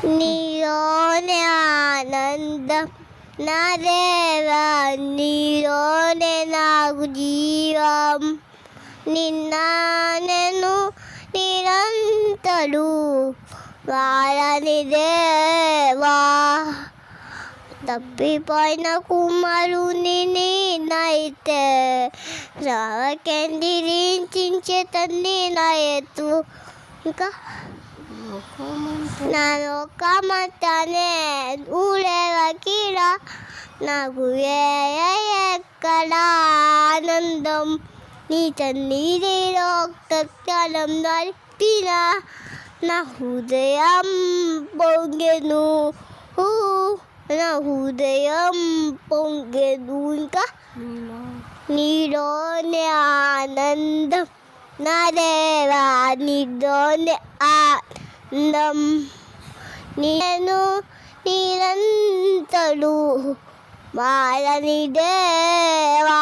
నీలోనే ఆనందం నా దేవా, నీలోనే నాకు జీవం. నిన్న నేను నిరంతరు వారని దేవా, తప్పిపోయిన కుమారుని నేనైతే రాకెందిరించే తండ్రి నా ఎత్తు. ఇంకా నా లోకమంతానే ఊరేగిరా, నాకు ఎక్కడ ఆనందం. నీ తండ్రి రక్తకాలం నడిపిన నా హృదయం పొంగెను, నా హృదయం పొంగెను. ఇంకా నీలోనే ఆనందం నా దేవా, నీలోనే ఆనందం. నేను నిరంతరు మారని దేవా,